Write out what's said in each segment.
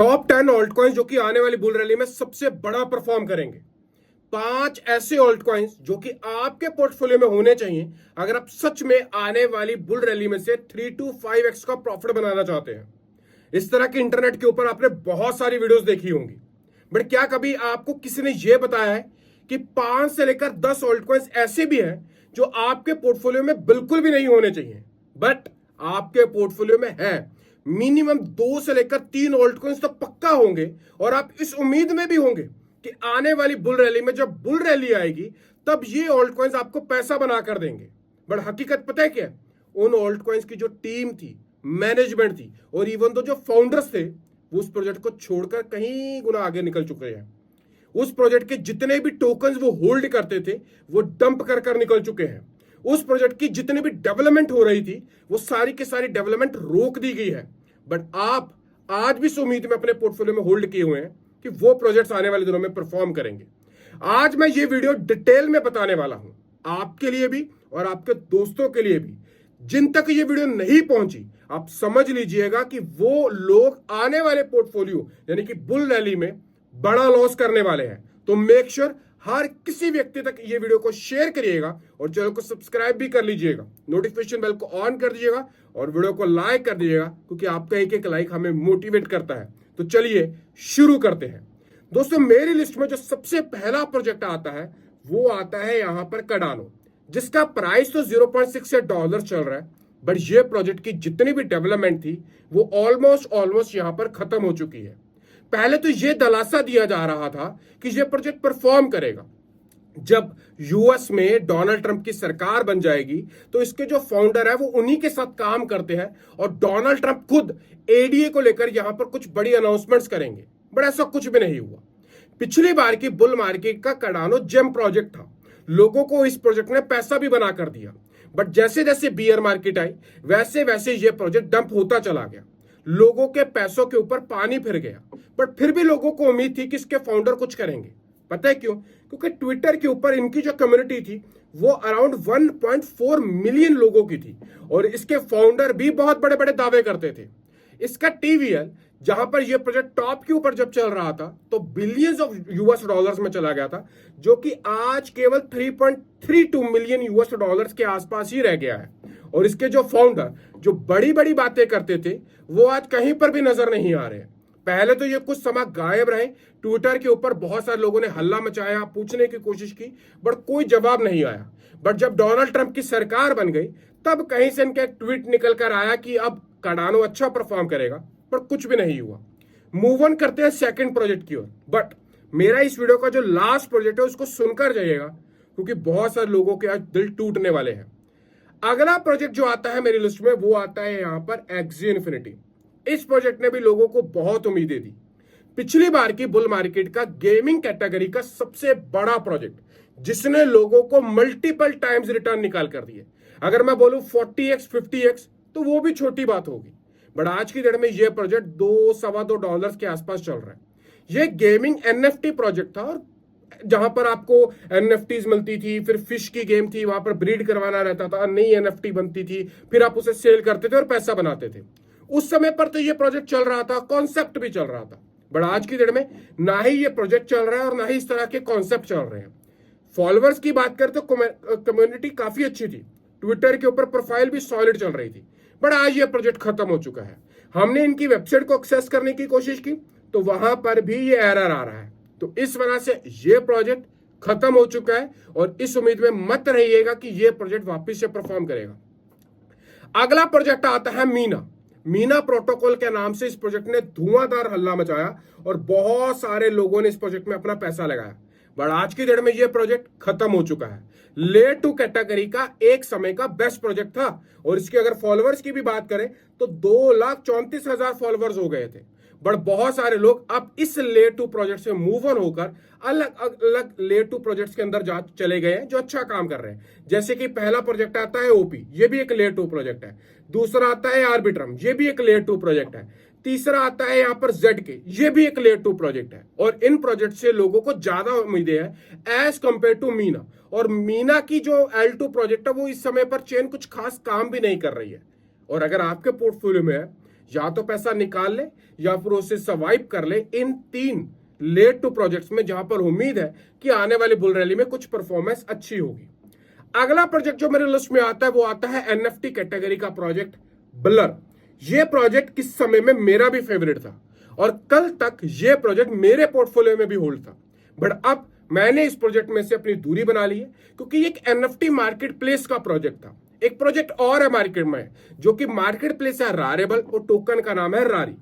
Top 10 alt coins जो कि आने वाली बुल रैली में सबसे बड़ा परफॉर्म करेंगे। 5 ऐसे ऑल्ट कॉइन्स जो कि आपके पोर्टफोलियो में होने चाहिए अगर आप सच में आने वाली बुल रैली में से 3 to 5x का प्रॉफिट बनाना चाहते हैं। इस तरह के इंटरनेट के ऊपर आपने बहुत सारी वीडियोस देखी होंगी, बट क्या कभी आपको किसी ने यह बताया है कि 5 से लेकर 10 ऑल्ट कॉइन्स ऐसे भी हैं जो आपके पोर्टफोलियो में बिल्कुल भी नहीं होने चाहिए, बट आपके पोर्टफोलियो में है। मिनिमम 2 से लेकर 3 ऑल्ट कॉइन्स तो पक्का होंगे और आप इस उम्मीद में भी होंगे कि आने वाली बुल रैली में जब बुल रैली आएगी तब ये ऑल्ट कॉइन्स आपको पैसा बना कर देंगे। बट हकीकत पता है क्या? उन ऑल्ट कॉइन्स की जो टीम थी, मैनेजमेंट थी और इवन तो जो फाउंडर्स थे वो उस प्रोजेक्ट को छोड़कर कहीं गुना आगे निकल चुके हैं। उस प्रोजेक्ट के जितने भी टोकन्स वो होल्ड करते थे वो डंप कर निकल चुके हैं। उस प्रोजेक्ट की जितनी भी डेवलपमेंट हो रही थी वो सारी की सारी डेवलपमेंट रोक दी गई है। बट आप आज भी इस उम्मीद में अपने पोर्टफोलियो में होल्ड किए हुए हैं कि वो प्रोजेक्ट्स आने वाले दिनों में परफॉर्म करेंगे। आज मैं ये वीडियो डिटेल में बताने वाला हूं, आपके लिए भी और आपके दोस्तों के लिए भी। जिन तक ये वीडियो नहीं पहुंची आप समझ लीजिएगा कि वो लोग आने वाले पोर्टफोलियो यानी कि बुल रैली में बड़ा लॉस करने वाले हैं। तो मेक श्योर हर किसी व्यक्ति तक ये वीडियो को शेयर करिएगा और चैनल को सब्सक्राइब भी कर लीजिएगा, नोटिफिकेशन बेल को ऑन कर दीजिएगा और वीडियो को लाइक कर दीजिएगा, क्योंकि आपका एक एक लाइक हमें मोटिवेट करता है। तो चलिए शुरू करते हैं। दोस्तों, मेरी लिस्ट में जो सबसे पहला प्रोजेक्ट आता है वो आता है यहां पर कार्डानो, जिसका प्राइस तो $0.6 चल रहा है। बट ये प्रोजेक्ट की जितनी भी डेवलपमेंट थी वो ऑलमोस्ट यहां पर खत्म हो चुकी है। पहले तो ये दिलासा दिया जा रहा था कि ये प्रोजेक्ट परफॉर्म करेगा। जब यूएस में डोनाल्ड ट्रंप की सरकार बन जाएगी तो इसके जो फाउंडर है वो उन्हीं के साथ काम करते हैं और डोनाल्ड ट्रंप खुद एडीए को लेकर यहां पर कुछ बड़ी अनाउंसमेंट्स करेंगे। बट ऐसा कुछ भी नहीं हुआ। पिछली बार की बुल मार्केट का कार्डानो जेम प्रोजेक्ट था, लोगों को इस प्रोजेक्ट ने पैसा भी बना कर दिया। बट जैसे जैसे बियर मार्केट आई वैसे वैसे ये प्रोजेक्ट डंप होता चला गया, लोगों के पैसों के ऊपर पानी फिर गया। बट फिर भी लोगों को उम्मीद थी कि इसके फाउंडर कुछ करेंगे। पता है क्यों? क्योंकि ट्विटर के ऊपर इनकी जो कम्युनिटी थी वो अराउंड 1.4 मिलियन लोगों की थी और इसके फाउंडर भी बहुत बड़े बड़े दावे करते थे। इसका टीवीएल जहां पर यह प्रोजेक्ट टॉप के ऊपर जब चल रहा था तो बिलियंस ऑफ यूएस डॉलर्स में चला गया था, जो कि आज केवल 3.32 मिलियन यूएस डॉलर्स के आसपास ही रह गया है। और इसके जो फाउंडर जो बड़ी बड़ी बातें करते थे वो आज कहीं पर भी नजर नहीं आ रहे। पहले तो ये कुछ समय गायब रहे, ट्विटर के ऊपर बहुत सारे लोगों ने हल्ला मचाया, पूछने की कोशिश की, बट कोई जवाब नहीं आया। बट जब डोनाल्ड ट्रंप की सरकार बन गई तब कहीं से इनका ट्वीट निकल कर आया कि अब कार्डानो अच्छा परफॉर्म करेगा, पर कुछ भी नहीं हुआ। मूव ऑन करते हैं सेकंड प्रोजेक्ट की ओर। बट मेरा इस वीडियो का जो लास्ट प्रोजेक्ट है उसको सुनकर जाइएगा, क्योंकि बहुत सारे लोगों के आज दिल टूटने वाले हैं। अगला प्रोजेक्ट जो आता है मेरी लिस्ट में वो आता है यहां पर एक्सी इन्फिनिटी। इस प्रोजेक्ट ने भी लोगों को बहुत उम्मीदें दी। पिछली बार की बुल मार्केट का गेमिंग कैटेगरी का सबसे बड़ा प्रोजेक्ट, जिसने लोगों को मल्टीपल टाइम्स रिटर्न निकाल कर दिए। अगर मैं बोलूं 40x 50x तो वो भी छोटी बात होगी। बट आज की डेट में यह प्रोजेक्ट $2.25 के आसपास चल रहा है। यह गेमिंग एनएफटी प्रोजेक्ट था और जहां पर आपको एनएफटीज मिलती थी, फिर फिश की गेम थी, वहां पर ब्रीड करवाना रहता था, नई एनएफटी बनती थी, फिर आप उसे सेल करते थे और पैसा बनाते थे। उस समय पर तो ये प्रोजेक्ट चल रहा था, कॉन्सेप्ट भी चल रहा था। बट आज की डेट में ना ही ये प्रोजेक्ट चल रहा है और ना ही इस तरह के कॉन्सेप्ट चल रहे हैं। फॉलोअर्स की बात करें तो कम्युनिटी काफी अच्छी थी, ट्विटर के ऊपर प्रोफाइल भी सॉलिड चल रही थी। बट आज ये प्रोजेक्ट खत्म हो चुका है। हमने इनकी वेबसाइट को एक्सेस करने की कोशिश की तो वहां पर भी ये एरर आ रहा है। तो इस वजह से ये प्रोजेक्ट खत्म हो चुका है और इस उम्मीद में मत रहिएगा कि ये प्रोजेक्ट वापस से परफॉर्म करेगा। अगला प्रोजेक्ट आता है मीना प्रोटोकॉल के नाम से। इस प्रोजेक्ट ने धुआंधार हल्ला मचाया और बहुत सारे लोगों ने इस प्रोजेक्ट में अपना पैसा लगाया। बट आज की डेट में यह प्रोजेक्ट खत्म हो चुका है। लेयर 2 कैटेगरी का एक समय का बेस्ट प्रोजेक्ट था और इसके अगर फॉलोअर्स की भी बात करें तो 2,34,000 फॉलोअर्स हो गए थे। बट बहुत सारे लोग अब इस लेयर 2 प्रोजेक्ट से मूव ऑन होकर अलग अलग लेयर 2 प्रोजेक्ट्स के अंदर जा चले गए हैं जो अच्छा काम कर रहे हैं। जैसे कि पहला प्रोजेक्ट आता है ओपी, ये भी एक लेयर 2 प्रोजेक्ट है। दूसरा आता है आर्बिट्रम, ये भी एक लेयर 2 प्रोजेक्ट है। तीसरा आता है यहाँ पर ZK, ये भी एक लेयर 2 प्रोजेक्ट है। और इन प्रोजेक्ट से लोगों को ज्यादा उम्मीदें हैं एज कंपेयर टू मीना। और मीना की जो L2 प्रोजेक्ट है वो इस समय पर चेन कुछ खास काम भी नहीं कर रही है। और अगर आपके पोर्टफोलियो में है या तो पैसा निकाल ले या फिर उसे सर्वाइव कर ले इन 3 लेट टू प्रोजेक्ट्स में, जहां पर उम्मीद है कि आने वाली बुल रैली में कुछ परफॉर्मेंस अच्छी होगी। अगला प्रोजेक्ट जो मेरे लिस्ट में आता है वो आता है एनएफटी कैटेगरी का प्रोजेक्ट ब्लर। ये प्रोजेक्ट किस समय में मेरा भी फेवरेट था और कल तक ये प्रोजेक्ट मेरे पोर्टफोलियो में भी होल्ड था, बट अब मैंने इस प्रोजेक्ट में से अपनी दूरी बना ली है, क्योंकि ये एक एनएफटी मार्केट प्लेस का प्रोजेक्ट था। एक प्रोजेक्ट और है मार्केट में जो कि मार्केट प्लेस है रारेबल और टोकन का नाम है रारी।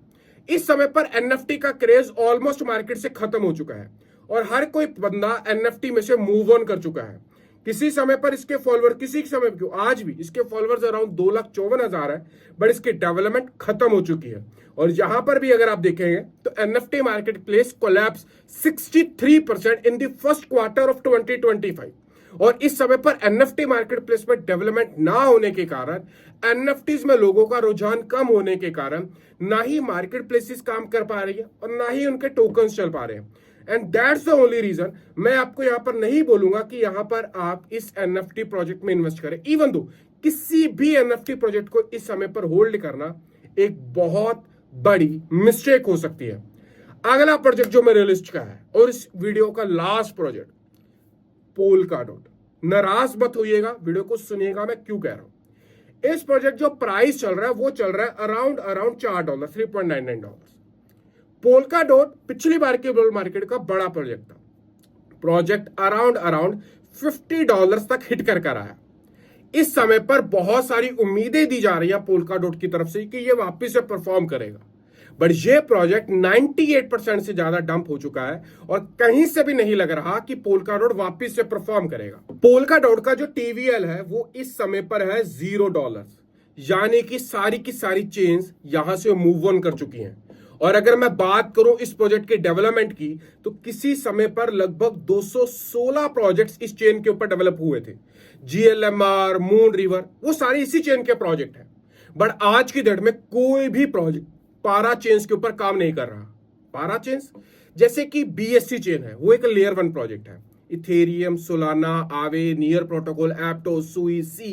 इस समय पर एनएफटी का क्रेज ऑलमोस्ट मार्केट से खत्म हो चुका है और हर कोई बंदा एनएफटी में से मूव ऑन कर चुका है। किसी समय पर इसके फॉलोअर, किसी समय क्यों आज भी इसके फॉलोअर्स अराउंड 2,54,000 है, बट इसकी डेवलपमेंट खत्म हो चुकी है। और यहां पर भी अगर आप देखेंगे तो NFT market place collapse 63% in the first quarter of 2025। और इस समय पर एनएफटी मार्केट प्लेस में डेवलपमेंट ना होने के कारण, एनएफटीज में लोगों का रुझान कम होने के कारण ना ही मार्केट प्लेसेस काम कर पा रही है और ना ही उनके टोकन्स चल पा रहे हैं। And that's the only reason मैं आपको यहां पर नहीं बोलूंगा कि यहां पर आप इस एनएफटी प्रोजेक्ट में इन्वेस्ट करें। इवन दो किसी भी एनएफटी प्रोजेक्ट को इस समय पर होल्ड करना एक बहुत बड़ी मिस्टेक हो सकती है। अगला प्रोजेक्ट जो मेरे लिस्ट का है और इस वीडियो का लास्ट प्रोजेक्ट, पोलकाडॉट। नाराज मत होइएगा, वीडियो को सुनिएगा मैं क्यों कह रहा हूं। इस प्रोजेक्ट जो प्राइस चल रहा है वो चल रहा है अराउंड $4, $3.99। पोलकाडॉट पिछली बार के बुल मार्केट का बड़ा प्रोजेक्ट था। प्रोजेक्ट अराउंड $50 तक हिट कर आया। इस समय पर बहुत सारी उम्मीदें दी जा रही है पोलकाडॉट की तरफ से कि ये वापस से परफॉर्म करेगा, बट ये प्रोजेक्ट 98% से ज्यादा डंप हो चुका है और कहीं से भी नहीं लग रहा कि पोलकाडॉट वापस से परफॉर्म करेगा। पोलकाडॉट का जो टीवीएल है वो इस समय पर है $0, यानी कि सारी की सारी चेन्स यहां से मूव ऑन कर चुकी हैं। और अगर मैं बात करूं इस प्रोजेक्ट के डेवलपमेंट की, तो किसी समय पर लगभग 216 प्रोजेक्ट्स इस चेन के ऊपर डेवलप हुए थे। जीएलएमआर, मून रिवर, वो सारी इसी चेन के प्रोजेक्ट हैं। बट आज की डेट में कोई भी प्रोजेक्ट पारा चेन्स के ऊपर काम नहीं कर रहा। पारा चेन्स जैसे कि बीएससी चेन है, वो एक लेयर 1 प्रोजेक्ट है। इथेरियम, सोलाना, आवे, नियर प्रोटोकॉल, एप्टो, सुई, सी,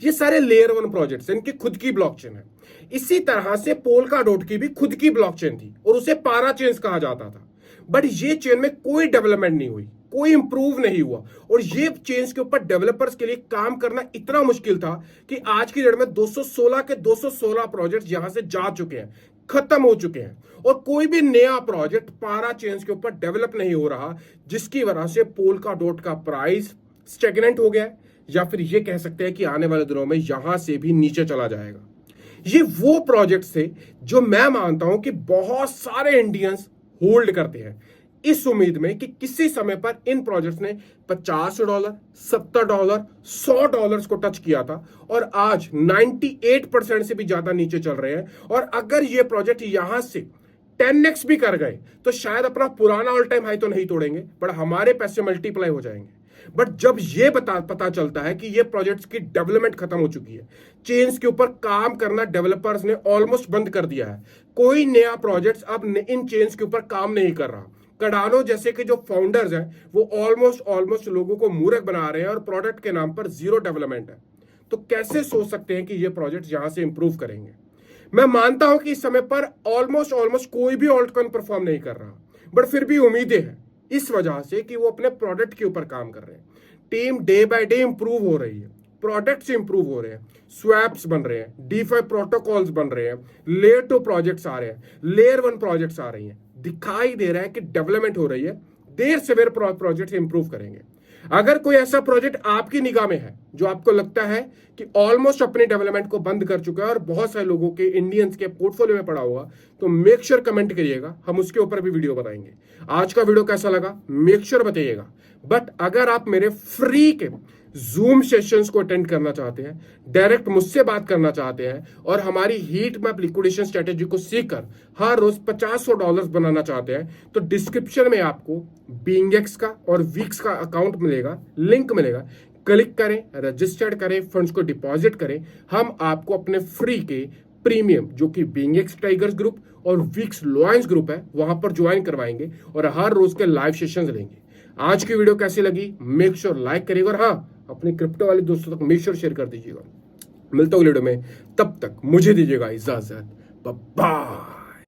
ये सारे लेयर 1 प्रोजेक्ट्स हैं, इनकी खुद की ब्लॉकचेन है। इसी तरह से पोलकाडॉट की भी खुद की ब्लॉकचेन थी और उसे पारा चेन्स कहा जाता था। बट ये चेन में कोई डेवलपमेंट नहीं हुई, कोई इंप्रूव नहीं हुआ और ये चेन्स के ऊपर डेवलपर्स के लिए काम करना इतना मुश्किल था कि आज की डेट में 216 के 216 प्रोजेक्ट यहां से जा चुके हैं, खत्म हो चुके हैं और कोई भी नया प्रोजेक्ट पारा चेन्स के ऊपर डेवलप नहीं हो रहा, जिसकी वजह से पोलकाडॉट का प्राइस स्टेगनेंट हो गया या फिर ये कह सकते हैं कि आने वाले दिनों में यहां से भी नीचे चला जाएगा। ये वो प्रोजेक्ट थे जो मैं मानता हूं कि बहुत सारे इंडियंस होल्ड करते हैं इस उम्मीद में कि किसी समय पर इन प्रोजेक्ट्स ने $50, $70, $100 को टच किया था और आज 98% से भी ज्यादा नीचे चल रहे हैं। और अगर ये प्रोजेक्ट यहां से 10x भी कर गए तो शायद अपना पुराना ऑल टाइम हाई तो नहीं तोड़ेंगे, बट हमारे पैसे मल्टीप्लाई हो जाएंगे। बट जब ये पता चलता है कि ये प्रोजेक्ट्स की डेवलपमेंट खत्म हो चुकी है, चेन्स के ऊपर काम करना डेवलपर्स ने ऑलमोस्ट बंद कर दिया है, कोई नया प्रोजेक्ट्स अब इन चेन्स के ऊपर काम नहीं कर रहा, कार्डानो जैसे कि जो फाउंडर्स हैं वो ऑलमोस्ट लोगों को मूर्ख बना रहे हैं और प्रोडक्ट के नाम पर जीरो डेवलपमेंट है, तो कैसे सोच सकते हैं कि ये प्रोजेक्ट यहां से इंप्रूव करेंगे। मैं मानता हूं कि इस समय पर ऑलमोस्ट कोई भी ऑल्टकॉइन परफॉर्म नहीं कर रहा, बट फिर भी उम्मीदें हैं इस वजह से कि वो अपने प्रोडक्ट के ऊपर काम कर रहे हैं। Team day by day improve हो रही है, प्रोडक्ट्स इंप्रूव हो रहे हैं, स्वैप्स बन रहे हैं, डीफाई प्रोटोकॉल्स बन रहे हैं, लेयर 2 प्रोजेक्ट्स आ रहे हैं, लेयर 1 प्रोजेक्ट्स आ रही हैं, दिखाई दे रहा है कि डेवलपमेंट हो रही है। देर सवेर प्रोजेक्ट्स इंप्रूव करेंगे। अगर कोई ऐसा प्रोजेक्ट आपकी निगाह में है जो आपको लगता है कि ऑलमोस्ट अपनी डेवलपमेंट को बंद कर चुका है और बहुत सारे लोगों के इंडियंस के पोर्टफोलियो में पड़ा होगा, तो मेक श्योर कमेंट करिएगा, हम उसके ऊपर भी वीडियो बनाएंगे। आज का वीडियो कैसा लगा मेक श्योर बताइएगा। बट अगर आप मेरे फ्री के जूम सेशंस को अटेंड करना चाहते हैं, डायरेक्ट मुझसे बात करना चाहते हैं और हमारी हीट मैप लिक्विडेशन स्ट्रेटेजी को सीखकर हर रोज $50 बनाना चाहते हैं, तो डिस्क्रिप्शन में आपको बीइंगएक्स का और वीक्स का अकाउंट मिलेगा, लिंक मिलेगा, क्लिक करें, रजिस्टर्ड करें, फंड्स को डिपॉजिट करें। हम आपको अपने फ्री के प्रीमियम जो कि बीइंगएक्स टाइगर्स ग्रुप और वीक्स लॉयंस ग्रुप है वहां पर ज्वाइन करवाएंगे और हर रोज के लाइव सेशंस लेंगे। आज की वीडियो कैसी लगी मेक श्योर लाइक करिएगा और हाँ, अपने क्रिप्टो वाले दोस्तों तक मेक श्योर शेयर कर दीजिएगा। मिलता हूँ वीडियो में, तब तक मुझे दीजिएगा इजाजत। बाय।